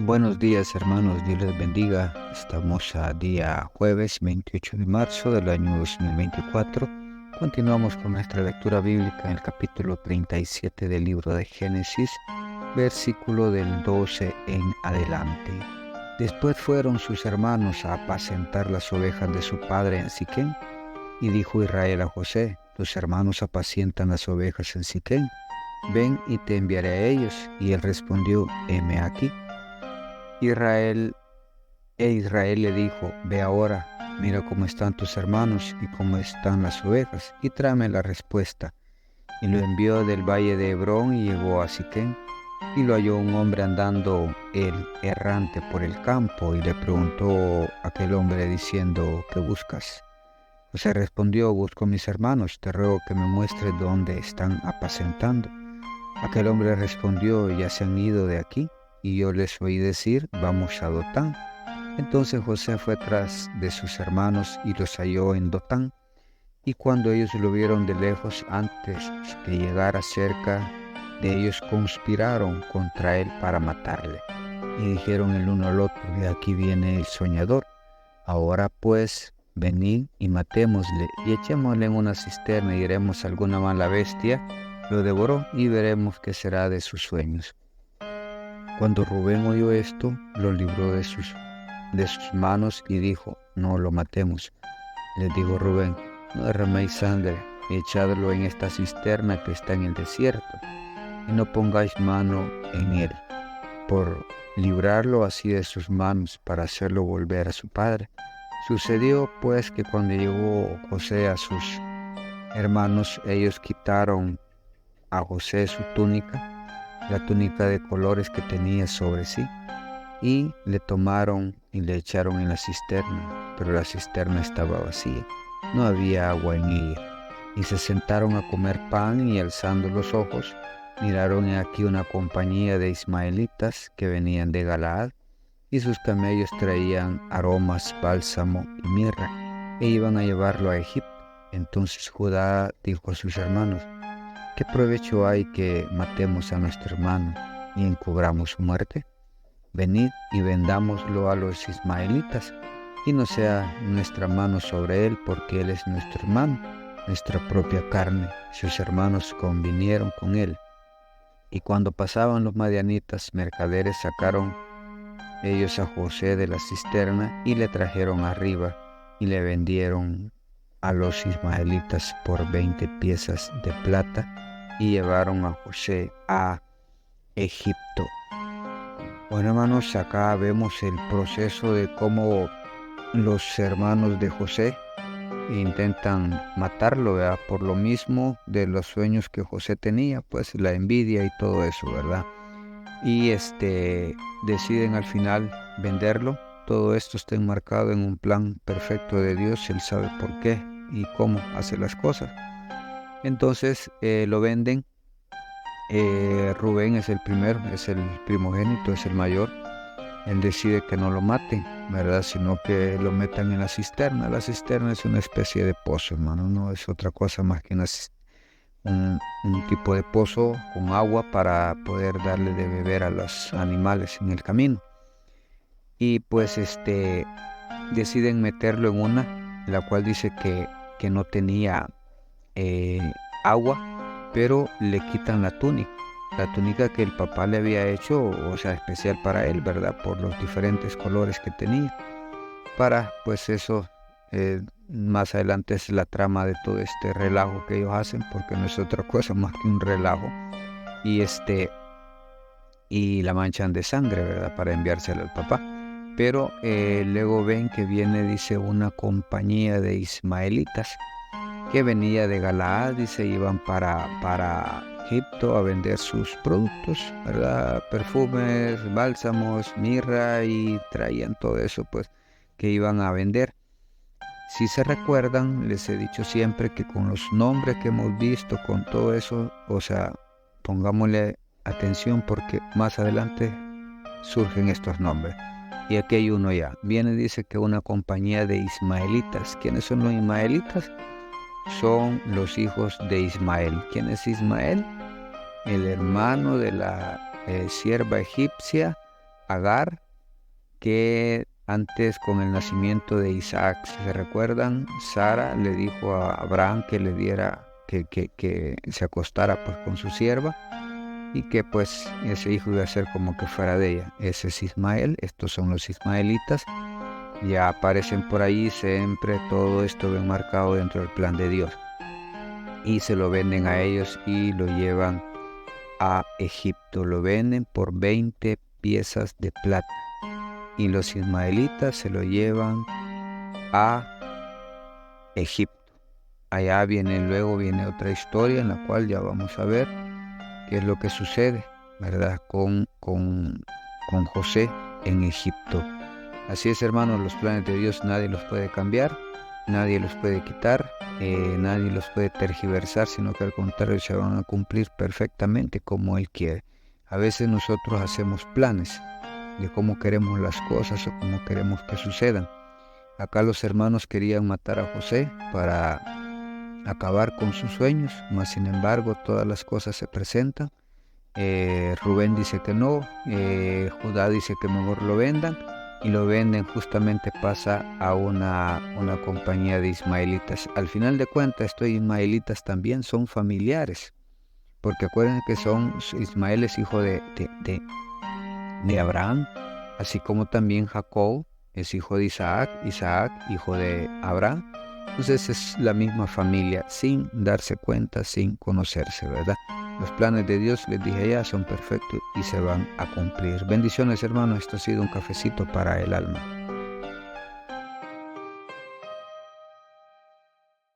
Buenos días, hermanos, Dios les bendiga. Estamos a día jueves 28 de marzo del año 2024. Continuamos con nuestra lectura bíblica en el capítulo 37 del libro de Génesis, versículo del 12 en adelante. Después fueron sus hermanos a apacentar las ovejas de su padre en Siquem, y dijo Israel a José: tus hermanos apacientan las ovejas en Siquem, ven y te enviaré a ellos. Y él respondió: heme aquí. Israel le dijo: ve ahora, mira cómo están tus hermanos y cómo están las ovejas, y tráeme la respuesta. Y lo envió del valle de Hebrón y llegó a Siquem, y lo halló un hombre andando él errante por el campo, y le preguntó aquel hombre diciendo: ¿qué buscas? José respondió: busco a mis hermanos, te ruego que me muestres dónde están apacentando. Aquel hombre respondió: ya se han ido de aquí, y yo les oí decir: vamos a Dotán. Entonces José fue tras de sus hermanos y los halló en Dotán. Y cuando ellos lo vieron de lejos, antes que llegara cerca de ellos, conspiraron contra él para matarle. Y dijeron el uno al otro: de aquí viene el soñador. Ahora pues, venid y matémosle, y echémosle en una cisterna, y diremos: alguna mala bestia lo devoró, y veremos qué será de sus sueños. Cuando Rubén oyó esto, lo libró de sus manos y dijo: no lo matemos. Les dijo Rubén: no derraméis sangre, y echadlo en esta cisterna que está en el desierto, y no pongáis mano en él, por librarlo así de sus manos, para hacerlo volver a su padre. Sucedió pues que cuando llegó José a sus hermanos, ellos quitaron a José su túnica, la túnica de colores que tenía sobre sí, y le tomaron y le echaron en la cisterna, pero la cisterna estaba vacía, no había agua en ella. Y se sentaron a comer pan, y alzando los ojos, miraron aquí una compañía de ismaelitas que venían de Galaad, y sus camellos traían aromas, bálsamo y mirra, e iban a llevarlo a Egipto. Entonces Judá dijo a sus hermanos: ¿qué provecho hay que matemos a nuestro hermano y encubramos su muerte? Venid y vendámoslo a los ismaelitas, y no sea nuestra mano sobre él, porque él es nuestro hermano, nuestra propia carne. Sus hermanos convinieron con él. Y cuando pasaban los madianitas mercaderes, sacaron ellos a José de la cisterna y le trajeron arriba, y le vendieron a los ismaelitas por 20 piezas de plata, y llevaron a José a Egipto. Bueno, hermanos, acá vemos el proceso de cómo los hermanos de José intentan matarlo, ¿verdad? Por lo mismo de los sueños que José tenía, pues la envidia y todo eso, ¿verdad? Y deciden al final venderlo. Todo esto está enmarcado en un plan perfecto de Dios. Él sabe por qué y cómo hace las cosas. Entonces lo venden. Rubén es el primero, es el primogénito, es el mayor. Él decide que no lo maten, ¿verdad? Sino que lo metan en la cisterna. La cisterna es una especie de pozo, hermano, no es otra cosa más que un tipo de pozo con agua para poder darle de beber a los animales en el camino. Y pues deciden meterlo en una, la cual dice que no tenía eh, agua, pero le quitan la túnica que el papá le había hecho, o sea, especial para él, ¿verdad? Por los diferentes colores que tenía. Para, pues eso, más adelante es la trama de todo este relajo que ellos hacen, porque no es otra cosa más que un relajo. Y y la manchan de sangre, ¿verdad? Para enviársela al papá. Pero luego ven que viene, dice, una compañía de ismaelitas que venía de Galaad y se iban para Egipto a vender sus productos, ¿verdad? Perfumes, bálsamos, mirra, y traían todo eso, pues, que iban a vender. Si se recuerdan, les he dicho siempre que con los nombres que hemos visto, con todo eso, o sea, pongámosle atención porque más adelante surgen estos nombres. Y aquí hay uno ya. Viene, dice que una compañía de ismaelitas. ¿Quiénes son los ismaelitas? Son los hijos de Ismael. ¿Quién es Ismael? El hermano de la sierva egipcia Agar, que antes con el nacimiento de Isaac, si se recuerdan, Sara le dijo a Abraham que le diera, que se acostara pues con su sierva, y que pues ese hijo iba a ser como que fuera de ella. Ese es Ismael, estos son los ismaelitas, ya aparecen por ahí, siempre todo esto bien marcado dentro del plan de Dios. Y se lo venden a ellos y lo llevan a Egipto, lo venden por 20 piezas de plata. Y los ismaelitas se lo llevan a Egipto. Luego viene otra historia en la cual ya vamos a ver qué es lo que sucede, ¿verdad? Con José en Egipto. Así es, hermanos, los planes de Dios nadie los puede cambiar, nadie los puede quitar, nadie los puede tergiversar, sino que al contrario se van a cumplir perfectamente como Él quiere. A veces nosotros hacemos planes de cómo queremos las cosas o cómo queremos que sucedan. Acá los hermanos querían matar a José para acabar con sus sueños, mas sin embargo todas las cosas se presentan. Rubén dice que no, Judá dice que mejor lo vendan, y lo venden, justamente pasa a una compañía de ismaelitas. Al final de cuentas, estos ismaelitas también son familiares, porque acuérdense que Ismael es hijo de Abraham, así como también Jacob es hijo de Isaac, hijo de Abraham. Entonces es la misma familia, sin darse cuenta, sin conocerse, ¿verdad? Los planes de Dios, les dije ya, son perfectos y se van a cumplir. Bendiciones, hermanos. Esto ha sido un cafecito para el alma.